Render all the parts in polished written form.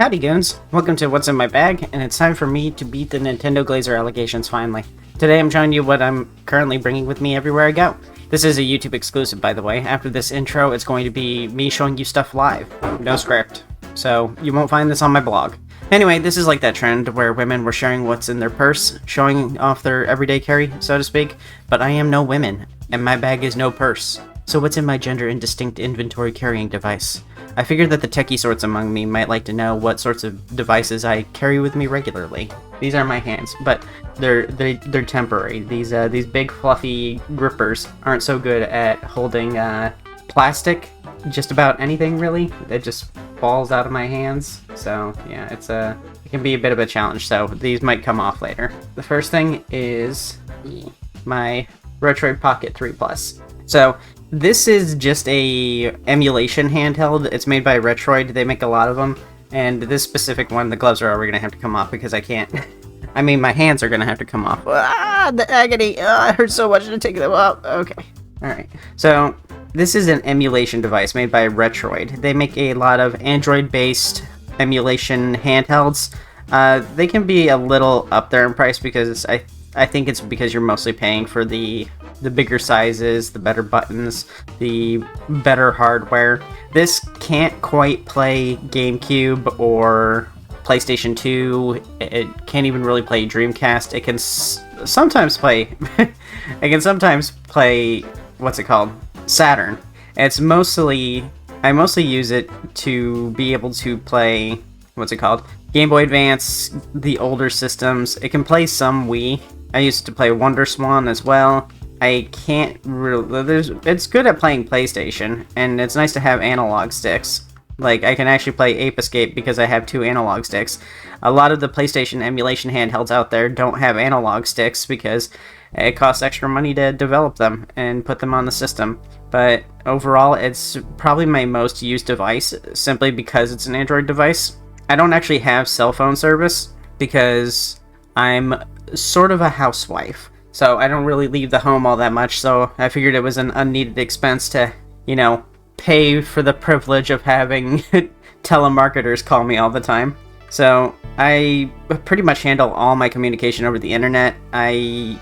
Howdy goons, welcome to What's in My Bag, and it's time for me to beat the Nintendo Glazer allegations finally. Today I'm showing you what I'm currently bringing with me everywhere I go. This is a YouTube exclusive, by the way. After this intro, it's going to be me showing you stuff live. No script. So, you won't find this on my blog. Anyway, this is like that trend where women were sharing what's in their purse, showing off their everyday carry, so to speak, but I am no women, and my bag is no purse. So what's in my gender indistinct inventory carrying device? I figured that the techie sorts among me might like to know what sorts of devices I carry with me regularly. These are my hands, but they're temporary. These big fluffy grippers aren't so good at holding plastic, just about anything really. It just falls out of my hands. So yeah, it can be a bit of a challenge. So these might come off later. The first thing is my Retroid Pocket 3 Plus. So this is just a emulation handheld. It's made by Retroid. They make a lot of them. And this specific one, the gloves are already going to have to come off because I can't... I mean, my hands are going to have to come off. Ah, the agony! It hurts so much to take them off. Okay. Alright. So, this is an emulation device made by Retroid. They make a lot of Android-based emulation handhelds. They can be a little up there in price because I think it's because you're mostly paying for the bigger sizes, the better buttons, the better hardware. This can't quite play GameCube or PlayStation 2. It can't even really play Dreamcast. It can sometimes play... it can sometimes play... what's it called? Saturn. I mostly use it to be able to play... what's it called? Game Boy Advance, the older systems. It can play some Wii. I used to play Wonder Swan as well. I can't really... it's good at playing PlayStation, and it's nice to have analog sticks. Like, I can actually play Ape Escape because I have 2 analog sticks. A lot of the PlayStation emulation handhelds out there don't have analog sticks because it costs extra money to develop them and put them on the system. But overall, it's probably my most used device, simply because it's an Android device. I don't actually have cell phone service because I'm sort of a housewife. So I don't really leave the home all that much, so I figured it was an unneeded expense to, pay for the privilege of having telemarketers call me all the time. So I pretty much handle all my communication over the internet. I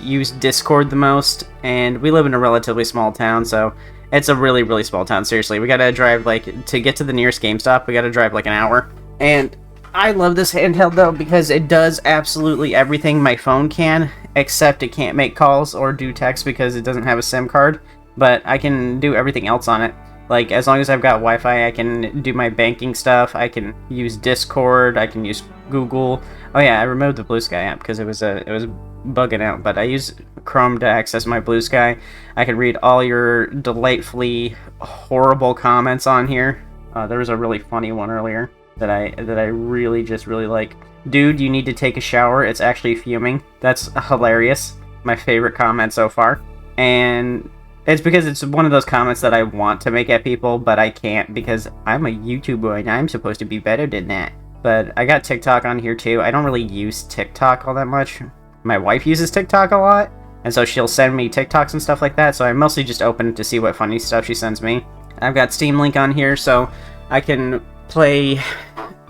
use Discord the most, and we live in a relatively small town, so it's a really, really small town, seriously. We gotta drive, to get to the nearest GameStop, we gotta drive an hour. And I love this handheld, though, because it does absolutely everything my phone can, except it can't make calls or do text because it doesn't have a SIM card, but I can do everything else on it. Like, as long as I've got Wi-Fi, I can do my banking stuff, I can use Discord, I can use Google. Oh yeah, I removed the Blue Sky app because it was bugging out, but I use Chrome to access my Blue Sky. I can read all your delightfully horrible comments on here. There was a really funny one earlier that I really like. Dude, you need to take a shower. It's actually fuming. That's hilarious. My favorite comment so far. And it's because it's one of those comments that I want to make at people, but I can't because I'm a YouTuber and I'm supposed to be better than that. But I got TikTok on here too. I don't really use TikTok all that much. My wife uses TikTok a lot, and so she'll send me TikToks and stuff like that, so I mostly just open it to see what funny stuff she sends me. I've got Steam Link on here, so I can play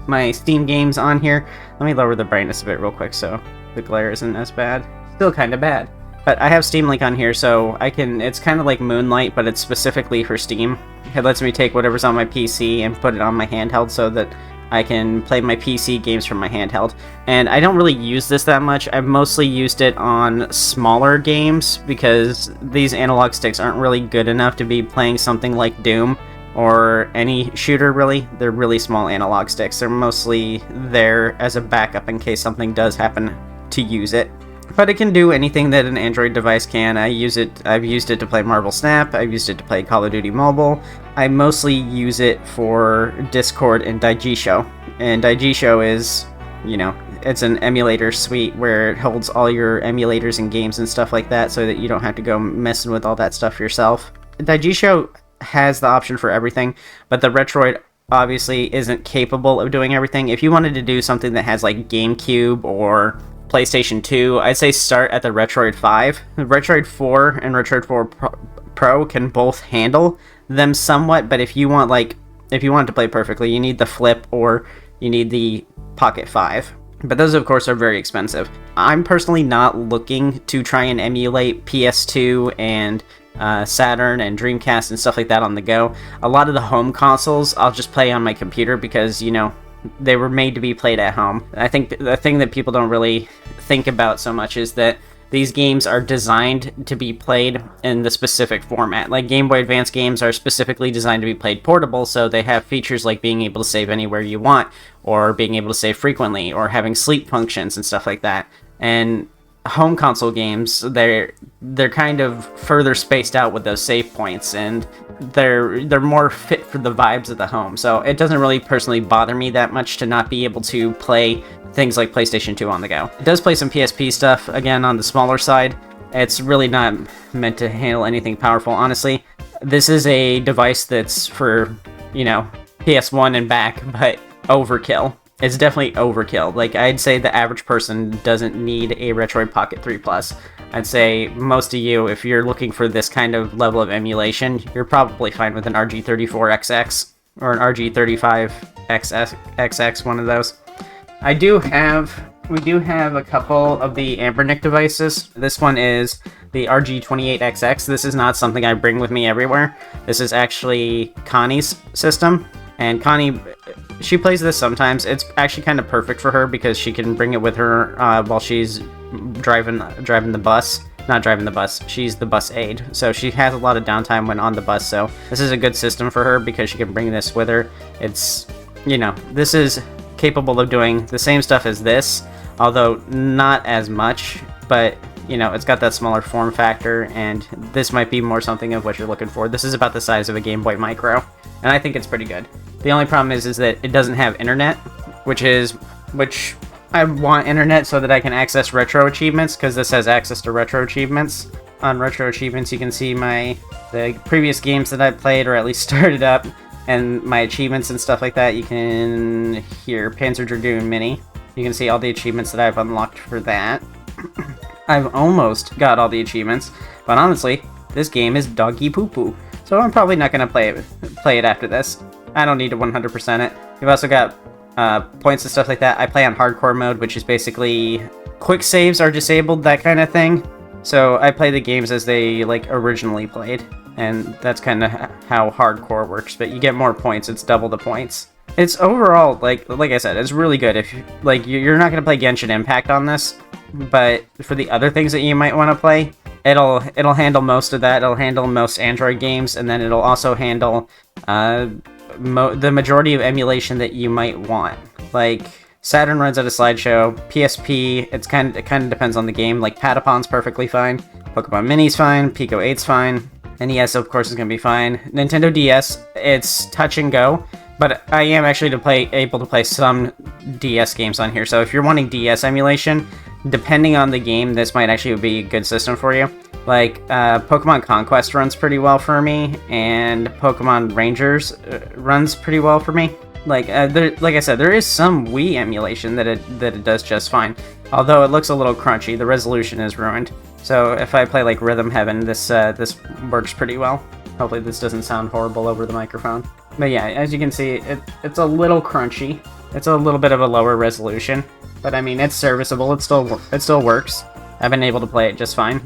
my Steam games on here. Let me lower the brightness a bit real quick so the glare isn't as bad. Still kind of bad. But I have Steam Link on here, so I can... it's kind of like Moonlight, but it's specifically for Steam. It lets me take whatever's on my PC and put it on my handheld so that I can play my PC games from my handheld. And I don't really use this that much. I've mostly used it on smaller games because these analog sticks aren't really good enough to be playing something like Doom or any shooter, really. They're really small analog sticks. They're mostly there as a backup in case something does happen to use it. But it can do anything that an Android device can. I've used it to play Marvel Snap, I've used it to play Call of Duty Mobile. I mostly use it for Discord and Daigisho. And Daigisho is, it's an emulator suite where it holds all your emulators and games and stuff like that so that you don't have to go messing with all that stuff yourself. Daigisho has the option for everything, but the Retroid obviously isn't capable of doing everything. If you wanted to do something that has like GameCube or PlayStation 2, I'd say start at the Retroid 5. The Retroid 4 and Retroid 4 Pro can both handle them somewhat, but if you want to play perfectly, you need the Flip or you need the Pocket 5. But those, of course, are very expensive. I'm personally not looking to try and emulate PS2 and Saturn and Dreamcast and stuff like that on the go. A lot of the home consoles I'll just play on my computer because, you know, they were made to be played at home. I think the thing that people don't really think about so much is that these games are designed to be played in the specific format. Like Game Boy Advance games are specifically designed to be played portable, so they have features like being able to save anywhere you want, or being able to save frequently, or having sleep functions and stuff like that. And home console games, they're kind of further spaced out with those save points, and they're more fit for the vibes of the home. So it doesn't really personally bother me that much to not be able to play things like PlayStation 2 on the go. It does play some PSP stuff, again, on the smaller side. It's really not meant to handle anything powerful, honestly. This is a device that's for, you know, PS1 and back, but overkill. It's definitely overkill. Like, I'd say the average person doesn't need a Retroid Pocket 3 Plus. I'd say most of you, if you're looking for this kind of level of emulation, you're probably fine with an RG34XX or an RG35XX, one of those. We do have a couple of the Ambernick devices. This one is the RG28XX. This is not something I bring with me everywhere. This is actually Connie's system, and Connie, she plays this sometimes. It's actually kind of perfect for her because she can bring it with her while she's driving the bus. Not driving the bus, she's the bus aide. So she has a lot of downtime when on the bus, so this is a good system for her because she can bring this with her. It's, you know, this is capable of doing the same stuff as this, although not as much, but, you know, it's got that smaller form factor, and this might be more something of what you're looking for. This is about the size of a Game Boy Micro, and I think it's pretty good. The only problem is that it doesn't have internet, which I want internet so that I can access retro achievements, because this has access to retro achievements. On retro achievements, you can see the previous games that I played, or at least started up, and my achievements and stuff like that. You can hear Panzer Dragoon Mini. You can see all the achievements that I've unlocked for that. I've almost got all the achievements, but honestly, this game is doggy poo-poo, so I'm probably not going to play it after this. I don't need to 100% it. You've also got points and stuff like that. I play on hardcore mode, which is basically quick saves are disabled, that kind of thing. So I play the games as they originally played, and that's kind of how hardcore works. But you get more points; it's double the points. It's overall like I said, it's really good. If you're not gonna play Genshin Impact on this, but for the other things that you might want to play, it'll handle most of that. It'll handle most Android games, and then it'll also handle the majority of emulation that you might want. Like Saturn runs at a slideshow. PSP, it kind of depends on the game. Like Patapon's perfectly fine. Pokemon Mini's fine. Pico 8's fine. NES, of course, is going to be fine. Nintendo DS, it's touch and go, but I am actually able to play some DS games on here. So if you're wanting DS emulation, depending on the game, this might actually be a good system for you. Like, Pokemon Conquest runs pretty well for me, and Pokemon Rangers runs pretty well for me. Like I said, there is some Wii emulation that it does just fine. Although it looks a little crunchy, the resolution is ruined. So if I play like Rhythm Heaven, this works pretty well. Hopefully this doesn't sound horrible over the microphone. But yeah, as you can see, it's a little crunchy. It's a little bit of a lower resolution, but I mean, it's serviceable. It still works. I've been able to play it just fine.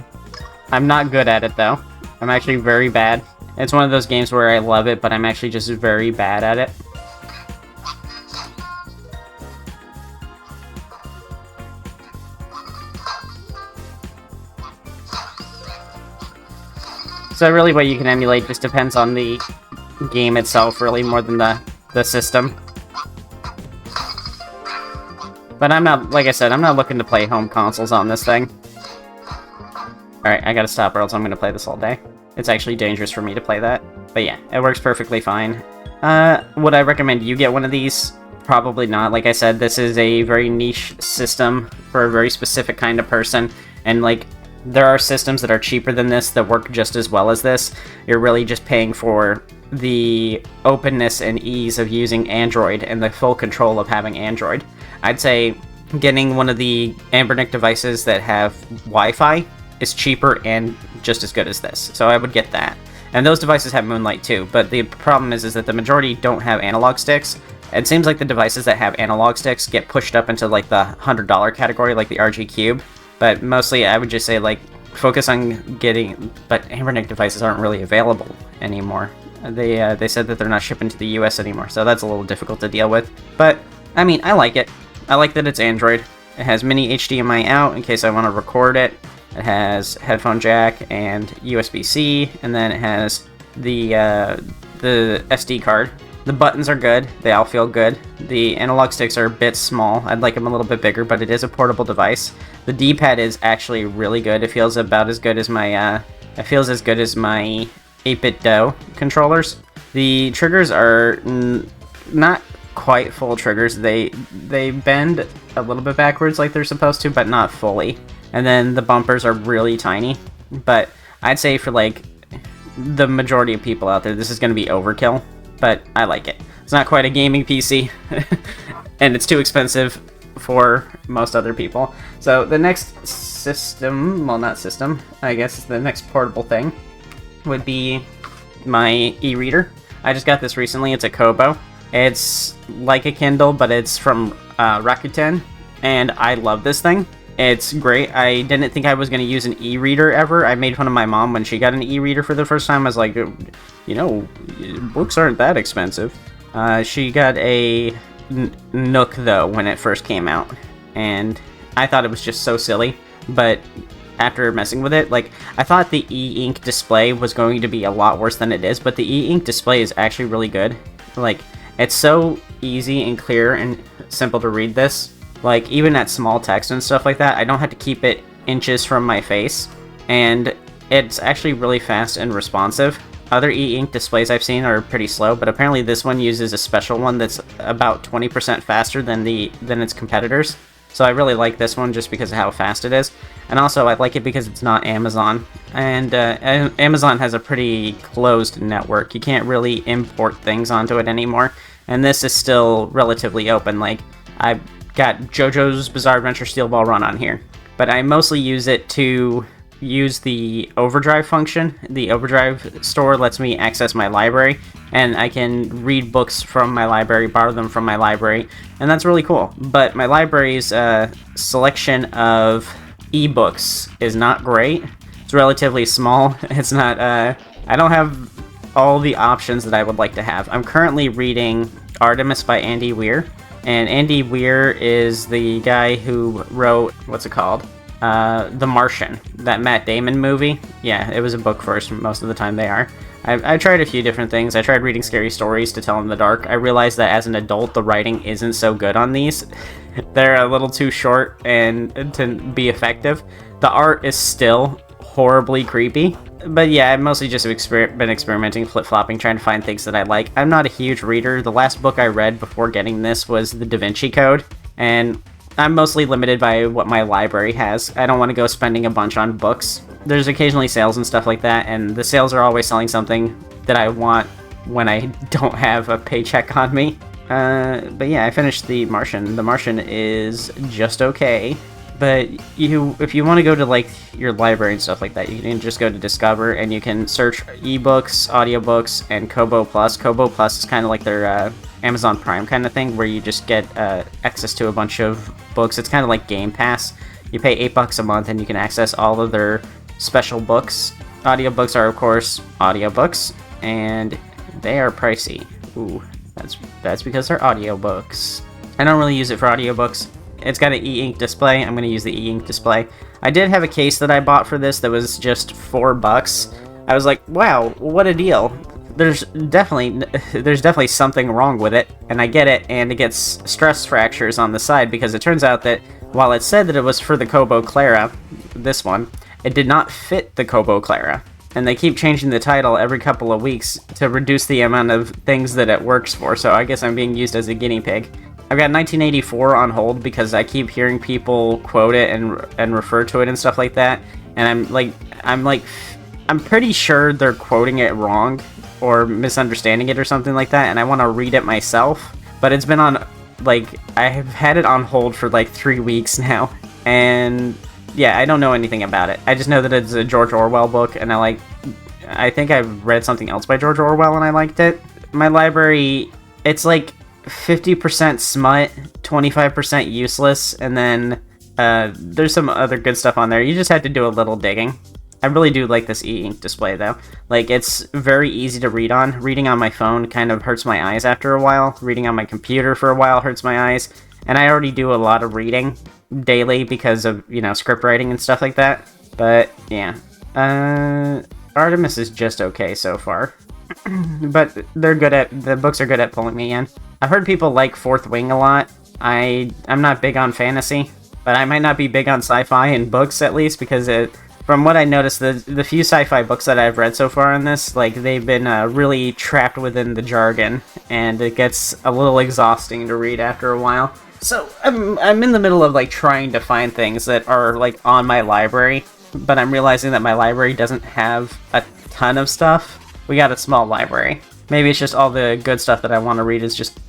I'm not good at it though. I'm actually very bad. It's one of those games where I love it, but I'm actually just very bad at it. So really what you can emulate just depends on the game itself, really, more than the system. But I'm not, like I said, I'm not looking to play home consoles on this thing. Alright, I gotta stop or else I'm gonna play this all day. It's actually dangerous for me to play that. But yeah, it works perfectly fine. Would I recommend you get one of these? Probably not. Like I said, this is a very niche system for a very specific kind of person. And there are systems that are cheaper than this that work just as well as this. You're really just paying for the openness and ease of using Android and the full control of having Android. I'd say getting one of the Ambernick devices that have Wi-Fi is cheaper and just as good as this. So I would get that. And those devices have Moonlight too, but the problem is that the majority don't have analog sticks. It seems like the devices that have analog sticks get pushed up into like the $100 category, like the RG Cube. But mostly, I would just say like focus on getting. But Ambernic devices aren't really available anymore. They said that they're not shipping to the US anymore, so that's a little difficult to deal with. But I mean, I like it. I like that it's Android. It has mini HDMI out in case I want to record it. It has headphone jack and USB-C, and then it has the SD card. The buttons are good. They all feel good. The analog sticks are a bit small. I'd like them a little bit bigger, but it is a portable device. The D-pad is actually really good. It feels about as good as my 8-bit Do controllers. The triggers are not quite full triggers. They bend a little bit backwards like they're supposed to, but not fully. And then the bumpers are really tiny. But I'd say for like the majority of people out there, this is going to be overkill. But I like it. It's not quite a gaming PC, and it's too expensive for most other people. So the next system, well, not system, I guess the next portable thing would be my e-reader. I just got this recently. It's a Kobo. It's like a Kindle, but it's from Rakuten, and I love this thing. It's great. I didn't think I was going to use an e-reader ever. I made fun of my mom when she got an e-reader for the first time. I was like, you know, books aren't that expensive. She got a Nook, though, when it first came out, and I thought it was just so silly, but after messing with it, like, I thought the e-ink display was going to be a lot worse than it is, but the e-ink display is actually really good. Like, it's so easy and clear and simple to read this. Like, even at small text and stuff like that, I don't have to keep it inches from my face, and it's actually really fast and responsive. Other e-ink displays I've seen are pretty slow, but apparently this one uses a special one that's about 20% faster than its competitors. So I really like this one just because of how fast it is. And also, I like it because it's not Amazon. And Amazon has a pretty closed network. You can't really import things onto it anymore. And this is still relatively open. Like, I've got JoJo's Bizarre Adventure Steel Ball Run on here. But I mostly use it to use the overdrive function. The overdrive store lets me access my library, and I can read books from my library, borrow them from my library, and that's really cool. But my library's selection of ebooks is not great. It's relatively small. It's not, I don't have all the options that I would like to have. I'm currently reading Artemis by Andy Weir, and Andy Weir is the guy who wrote, what's it called? The Martian, that Matt Damon movie. Yeah, it was a book first, most of the time they are. I tried a few different things. I tried reading scary stories to tell in the dark. I realized that as an adult, the writing isn't so good on these. They're a little too short and to be effective. The art is still horribly creepy. But yeah, I've mostly just been experimenting, flip-flopping, trying to find things that I like. I'm not a huge reader. The last book I read before getting this was The Da Vinci Code, and I'm mostly limited by what my library has. I don't want to go spending a bunch on books. There's occasionally sales and stuff like that, and the sales are always selling something that I want when I don't have a paycheck on me. But yeah, I finished The Martian. The Martian is just okay. But if you want to go to like your library and stuff like that, you can just go to Discover and you can search ebooks, audiobooks, and Kobo Plus. Kobo Plus is kind of like their Amazon Prime kind of thing, where you just get access to a bunch of books. It's kind of like Game Pass. You pay $8 a month and you can access all of their special books. Audiobooks are, of course, audiobooks, and they are pricey. Ooh, that's because they're audiobooks. I don't really use it for audiobooks. It's got an e-ink display. I'm going to use the e-ink display. I did have a case that I bought for this that was just $4. I was like, wow, what a deal. There's definitely something wrong with it, and I get it, and it gets stress fractures on the side, because it turns out that while it said that it was for the Kobo Clara, this one, it did not fit the Kobo Clara. And they keep changing the title every couple of weeks to reduce the amount of things that it works for, so I guess I'm being used as a guinea pig. I've got 1984 on hold because I keep hearing people quote it and refer to it and stuff like that, and I'm pretty sure they're quoting it wrong or misunderstanding it or something like that, and I want to read it myself, but it's been on, like, I have had it on hold for like 3 weeks now, and yeah, I don't know anything about it. I just know that it's a George Orwell book, and I think I've read something else by George Orwell and I liked it. My library, it's like 50% smut, 25% useless, and then there's some other good stuff on there. You just have to do a little digging. I really do like this e-ink display though. Like, it's very easy to read on. Reading on my phone kind of hurts my eyes after a while. Reading on my computer for a while hurts my eyes. And I already do a lot of reading daily because of, you know, script writing and stuff like that. But, yeah. Artemis is just okay so far. But the books are good at pulling me in. I've heard people like Fourth Wing a lot. I'm not big on fantasy, but I might not be big on sci-fi in books at least, because from what I noticed, the few sci-fi books that I've read so far on this, like, they've been really trapped within the jargon, and it gets a little exhausting to read after a while. So I'm in the middle of, like, trying to find things that are, like, on my library, but I'm realizing that my library doesn't have a ton of stuff. We got a small library. Maybe it's just all the good stuff that I want to read is just,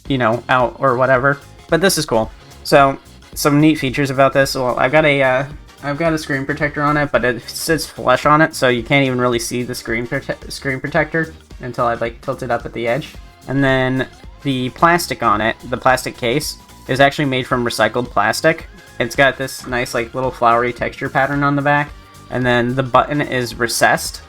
you know, out or whatever. But this is cool. So, some neat features about this. Well, I've got a screen protector on it, but it sits flush on it, so you can't even really see the screen protector until I, like, tilt it up at the edge. And then the plastic on it, the plastic case, is actually made from recycled plastic. It's got this nice, like, little flowery texture pattern on the back, and then the button is recessed.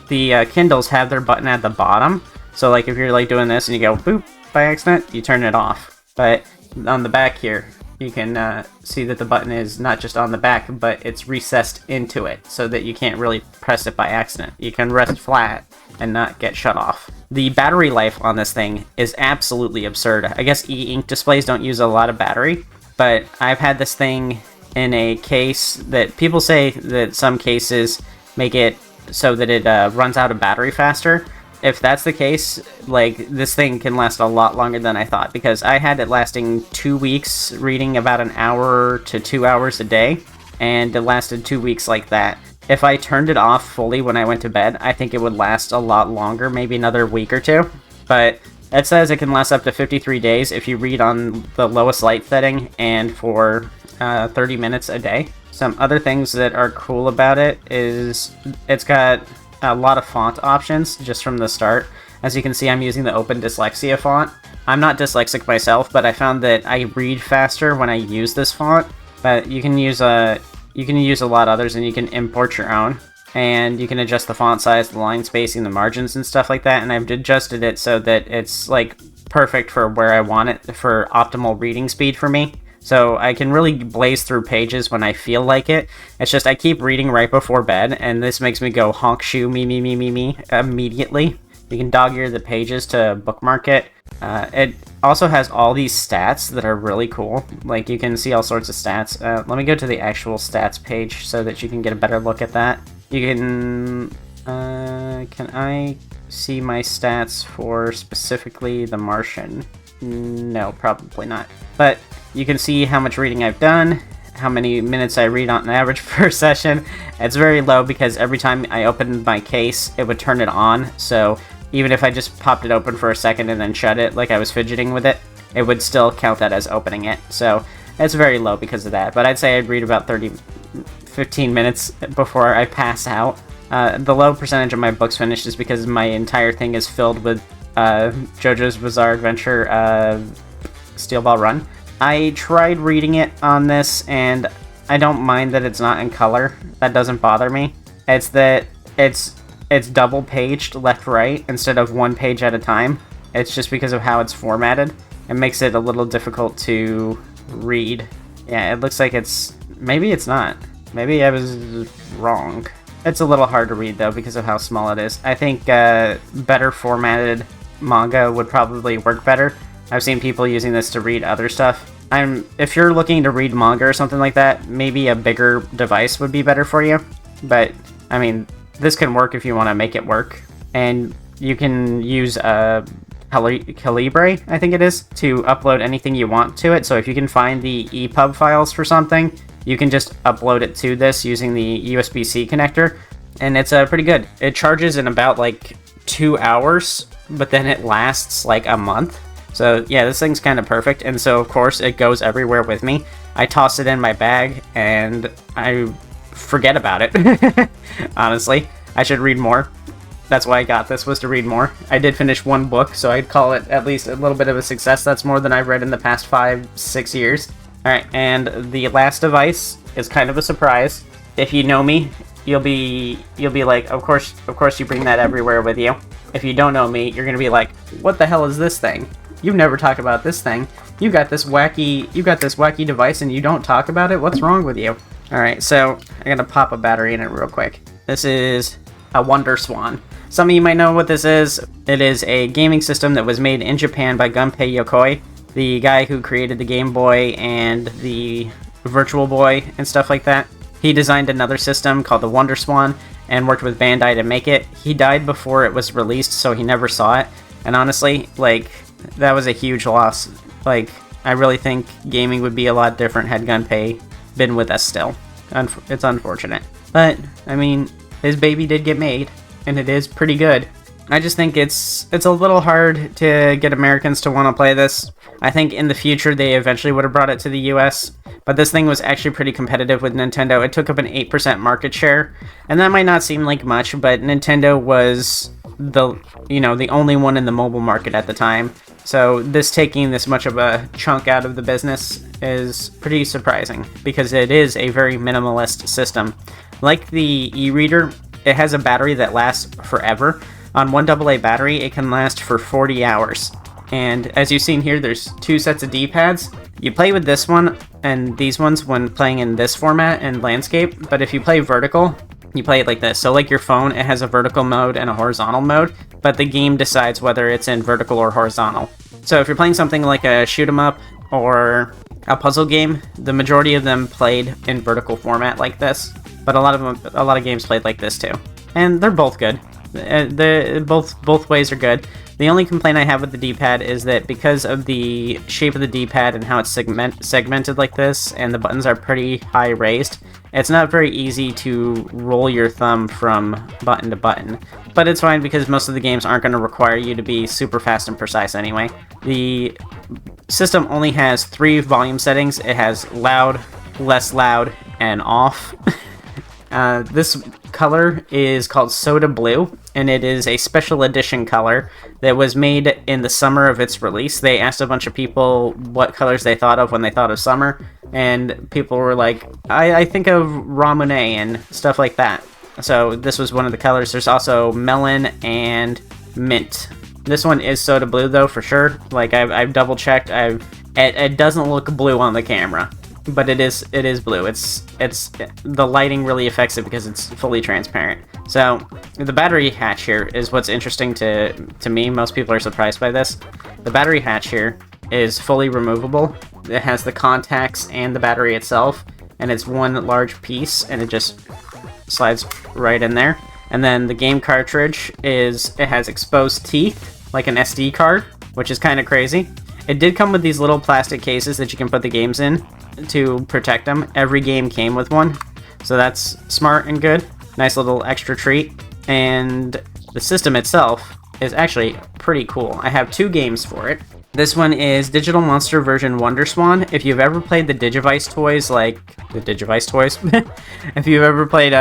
The Kindles have their button at the bottom, so, like, if you're, like, doing this and you go boop by accident, you turn it off. But on the back here, you can see that the button is not just on the back, but it's recessed into it, so that you can't really press it by accident. You can rest flat and not get shut off. The battery life on this thing is absolutely absurd. I guess e-ink displays don't use a lot of battery, but I've had this thing in a case that people say that some cases make it so that it runs out of battery faster. If that's the case, like, this thing can last a lot longer than I thought, because I had it lasting 2 weeks, reading about an hour to 2 hours a day, and it lasted 2 weeks like that. If I turned it off fully when I went to bed, I think it would last a lot longer, maybe another week or two. But it says it can last up to 53 days if you read on the lowest light setting and for 30 minutes a day. Some other things that are cool about it is it's got a lot of font options just from the start. As you can see, I'm using the Open Dyslexia font. I'm not dyslexic myself, but I found that I read faster when I use this font. But you can use a lot of others, and you can import your own. And you can adjust the font size, the line spacing, the margins, and stuff like that. And I've adjusted it so that it's, like, perfect for where I want it for optimal reading speed for me. So I can really blaze through pages when I feel like it. It's just I keep reading right before bed, and this makes me go honk shoe me immediately. You can dog-ear the pages to bookmark it. It also has all these stats that are really cool. Like, you can see all sorts of stats. Let me go to the actual stats page so that you can get a better look at that. You can I see my stats for specifically The Martian? No, probably not. But you can see how much reading I've done, how many minutes I read on average per session. It's very low because every time I opened my case, it would turn it on. So even if I just popped it open for a second and then shut it, like I was fidgeting with it, it would still count that as opening it. So it's very low because of that. But I'd say I'd read about 15 minutes before I pass out. The low percentage of my books finished is because my entire thing is filled with JoJo's Bizarre Adventure Steel Ball Run. I tried reading it on this, and I don't mind that it's not in color. That doesn't bother me. It's that it's double paged left-right instead of one page at a time. It's just because of how it's formatted. It makes it a little difficult to read. Yeah, it looks like it's... Maybe it's not. Maybe I was wrong. It's a little hard to read, though, because of how small it is. I think better formatted manga would probably work better. I've seen people using this to read other stuff. If you're looking to read manga or something like that, maybe a bigger device would be better for you. But, I mean, this can work if you want to make it work. And you can use Calibre, I think it is, to upload anything you want to it. So if you can find the EPUB files for something, you can just upload it to this using the USB-C connector. And it's pretty good. It charges in about, like, 2 hours, but then it lasts, like, a month. So, yeah, this thing's kind of perfect, and so, of course, it goes everywhere with me. I toss it in my bag, and I forget about it. Honestly, I should read more. That's why I got this, was to read more. I did finish one book, so I'd call it at least a little bit of a success. That's more than I've read in the past 5-6 years. Alright, and the last device is kind of a surprise. If you know me, you'll be like, of course you bring that everywhere with you. If you don't know me, you're gonna be like, what the hell is this thing? You never talk about this thing. You got this wacky device and you don't talk about it? What's wrong with you? Alright, so I'm gonna pop a battery in it real quick. This is a Wonder Swan. Some of you might know what this is. It is a gaming system that was made in Japan by Gunpei Yokoi, the guy who created the Game Boy and the Virtual Boy and stuff like that. He designed another system called the Wonder Swan and worked with Bandai to make it. He died before it was released, so he never saw it. And honestly, like, that was a huge loss. Like, I really think gaming would be a lot different had Gunpei been with us still. It's unfortunate. But, I mean, his baby did get made, and it is pretty good. I just think it's a little hard to get Americans to want to play this. I think in the future they eventually would have brought it to the US, but this thing was actually pretty competitive with Nintendo. It took up an 8% market share, and that might not seem like much, but Nintendo was the only one in the mobile market at the time. So this taking this much of a chunk out of the business is pretty surprising, because it is a very minimalist system. Like the e-reader, it has a battery that lasts forever. On one AA battery, it can last for 40 hours. And as you've seen here, there's 2 sets of D-pads. You play with this one and these ones when playing in this format and landscape, but if you play vertical, you play it like this. So like your phone, it has a vertical mode and a horizontal mode, but the game decides whether it's in vertical or horizontal. So if you're playing something like a shoot 'em up or a puzzle game, the majority of them played in vertical format like this, but a lot of games played like this too. And they're both good. Both ways are good. The only complaint I have with the D-pad is that because of the shape of the D-pad and how it's segmented like this, and the buttons are pretty high raised, it's not very easy to roll your thumb from button to button. But it's fine because most of the games aren't going to require you to be super fast and precise anyway. The system only has 3 volume settings. It has loud, less loud, and off. This color is called Soda Blue, and it is a special edition color that was made in the summer of its release. They asked a bunch of people what colors they thought of when they thought of summer, and people were like, I think of Ramune and stuff like that. So this was one of the colors. There's also melon and mint. This one is Soda Blue though, for sure. Like, I've double checked. It doesn't look blue on the camera, but it is blue. It's the lighting really affects it because it's fully transparent. So the battery hatch here is what's interesting to me. Most people are surprised by this. The battery hatch here is fully removable. It has the contacts and the battery itself, and it's one large piece, and it just slides right in there. And then the game cartridge it has exposed teeth like an SD card, which is kind of crazy. It did come with these little plastic cases that you can put the games in to protect them. Every game came with one, so that's smart and good. Nice little extra treat. And the system itself is actually pretty cool. I have 2 games for it. This one is Digital Monster version Wonder Swan. If you've ever played the Digivice toys, if you've ever played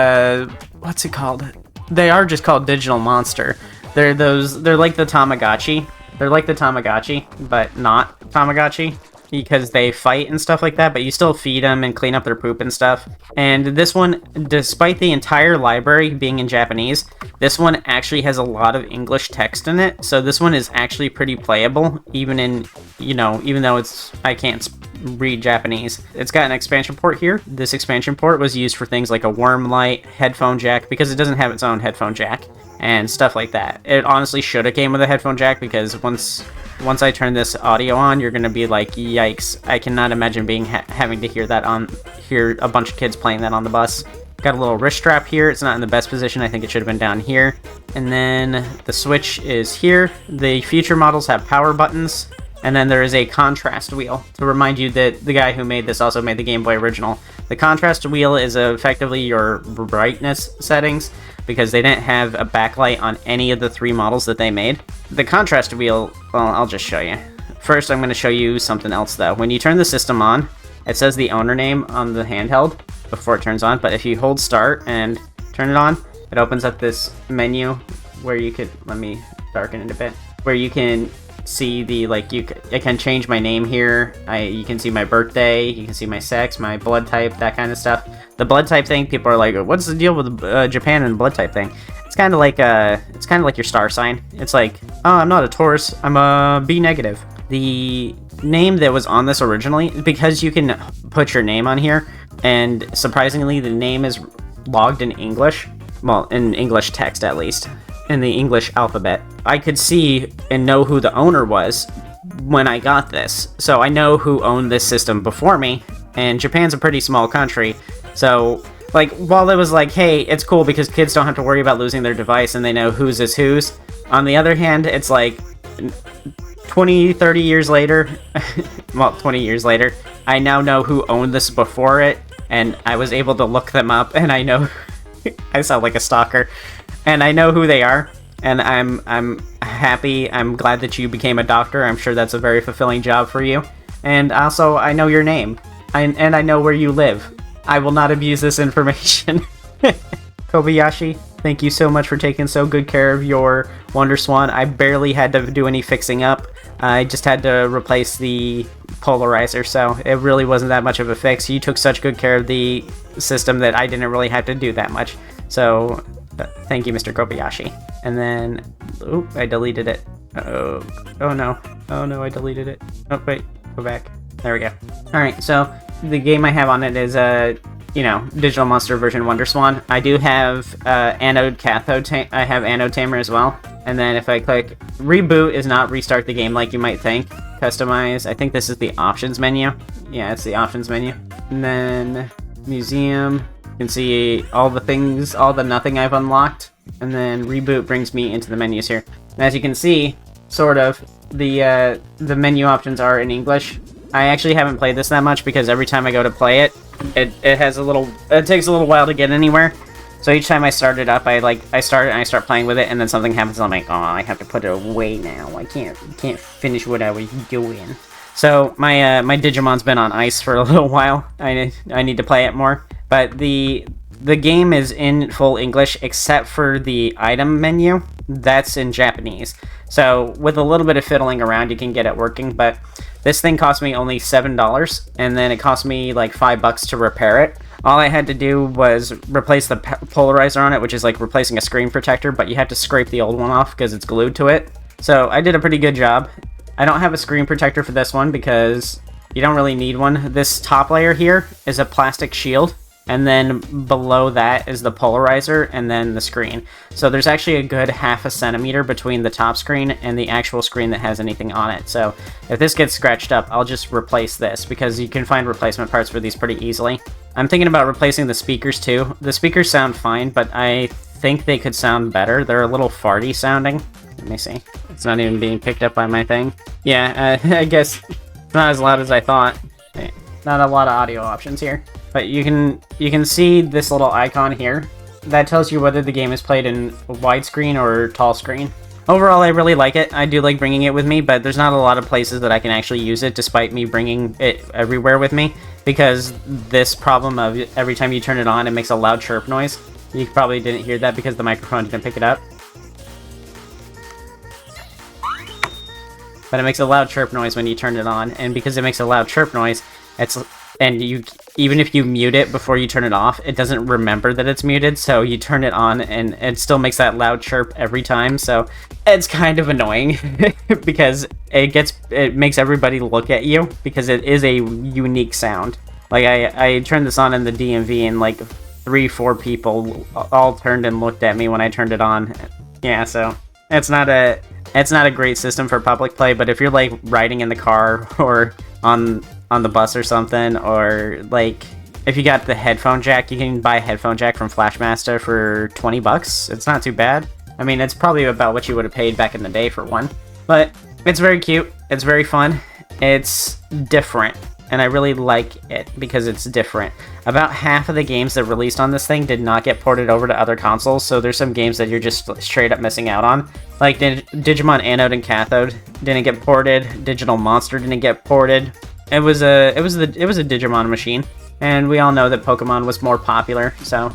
what's it called? They are just called Digital Monster. They're like the Tamagotchi. They're like the Tamagotchi, but not Tamagotchi, because they fight and stuff like that, but you still feed them and clean up their poop and stuff. And this one, despite the entire library being in Japanese, this one actually has a lot of English text in it, so this one is actually pretty playable, even though I can't read Japanese. It's got an expansion port here. This expansion port was used for things like a worm light, headphone jack, because it doesn't have its own headphone jack, and stuff like that. It honestly should have came with a headphone jack, because once I turn this audio on, you're gonna be like, yikes, I cannot imagine having to hear a bunch of kids playing that on the bus. Got a little wrist strap here. It's not in the best position. I think it should have been down here. And then the switch is here. The future models have power buttons. And then there is a contrast wheel to remind you that the guy who made this also made the Game Boy original. The contrast wheel is effectively your brightness settings, because they didn't have a backlight on any of the 3 models that they made. The contrast wheel, well, I'll just show you. First, I'm going to show you something else though. When you turn the system on, it says the owner name on the handheld before it turns on, but if you hold start and turn it on, it opens up this menu where you could, let me darken it a bit, where you can see the, like, I can change my name here. You can see my birthday, you can see my sex, my blood type, that kind of stuff. The blood type thing, people are like, what's the deal with Japan and the blood type thing? It's kind of like your star sign. It's like, oh, I'm not a Taurus, I'm a B negative. The name that was on this originally, because you can put your name on here, and surprisingly, the name is logged in English. Well, in English text at least. In the English alphabet. I could see and know who the owner was when I got this. So I know who owned this system before me, and Japan's a pretty small country. So, like, while it was like, hey, it's cool because kids don't have to worry about losing their device and they know whose is whose, on the other hand, it's like 20, 30 years later, well, 20 years later, I now know who owned this before it, and I was able to look them up, and I know, I sound like a stalker, and I know who they are, and I'm happy. I'm glad that you became a doctor. I'm sure that's a very fulfilling job for you. And also, I know your name, and I know where you live. I will not abuse this information. Kobayashi, thank you so much for taking so good care of your Wonder Swan. I barely had to do any fixing up. I just had to replace the polarizer, so it really wasn't that much of a fix. You took such good care of the system that I didn't really have to do that much. So, thank you, Mr. Kobayashi. And then, oop, I deleted it. Uh-oh. Oh no. Oh no, I deleted it. Oh, wait, go back. There we go. Alright, so the game I have on it is Digital Monster version Wonder Swan. I do have Anode Cathode, I have Anode Tamer as well. And then if I click reboot is not restart the game like you might think. Customize, I think this is the options menu. Yeah, it's the options menu. And then museum, you can see all the things, all the nothing I've unlocked. And then reboot brings me into the menus here. And as you can see, sort of, the menu options are in English. I actually haven't played this that much because every time I go to play it, it takes a little while to get anywhere. So each time I start it up, I start playing with it, and then something happens, and I'm like, oh, I have to put it away now. I can't finish what I was doing. So my Digimon's been on ice for a little while. I need to play it more. But the game is in full English except for the item menu. That's in Japanese. So with a little bit of fiddling around, you can get it working. But this thing cost me only $7, and then it cost me like $5 to repair it. All I had to do was replace the polarizer on it, which is like replacing a screen protector, but you have to scrape the old one off because it's glued to it. So I did a pretty good job. I don't have a screen protector for this one because you don't really need one. This top layer here is a plastic shield, and then below that is the polarizer and then the screen. So there's actually a good half a centimeter between the top screen and the actual screen that has anything on it. So if this gets scratched up, I'll just replace this because you can find replacement parts for these pretty easily. I'm thinking about replacing the speakers too. The speakers sound fine, but I think they could sound better. They're a little farty sounding. Let me see. It's not even being picked up by my thing. Yeah, I guess it's not as loud as I thought. Not a lot of audio options here. But you can see this little icon here. That tells you whether the game is played in widescreen or tall screen. Overall, I really like it. I do like bringing it with me, but there's not a lot of places that I can actually use it despite me bringing it everywhere with me, because this problem of every time you turn it on, it makes a loud chirp noise. You probably didn't hear that because the microphone didn't pick it up. But it makes a loud chirp noise when you turn it on, and because it makes a loud chirp noise, even if you mute it before you turn it off, it doesn't remember that it's muted, so you turn it on and it still makes that loud chirp every time, so it's kind of annoying because it makes everybody look at you because it is a unique sound. Like I turned this on in the DMV and like 3-4 people all turned and looked at me when I turned it on. Yeah, so it's not a great system for public play, but if you're like riding in the car or on the bus or something, or like if you got the headphone jack, you can buy a headphone jack from Flashmaster for $20. It's not too bad. I mean, it's probably about what you would have paid back in the day for one, but it's very cute. It's very fun. It's different, and I really like it because it's different. About half of the games that released on this thing did not get ported over to other consoles, so there's some games that you're just straight up missing out on. Like Digimon Anode and Cathode didn't get ported. Digital Monster didn't get ported. It was a Digimon machine, and we all know that Pokemon was more popular, so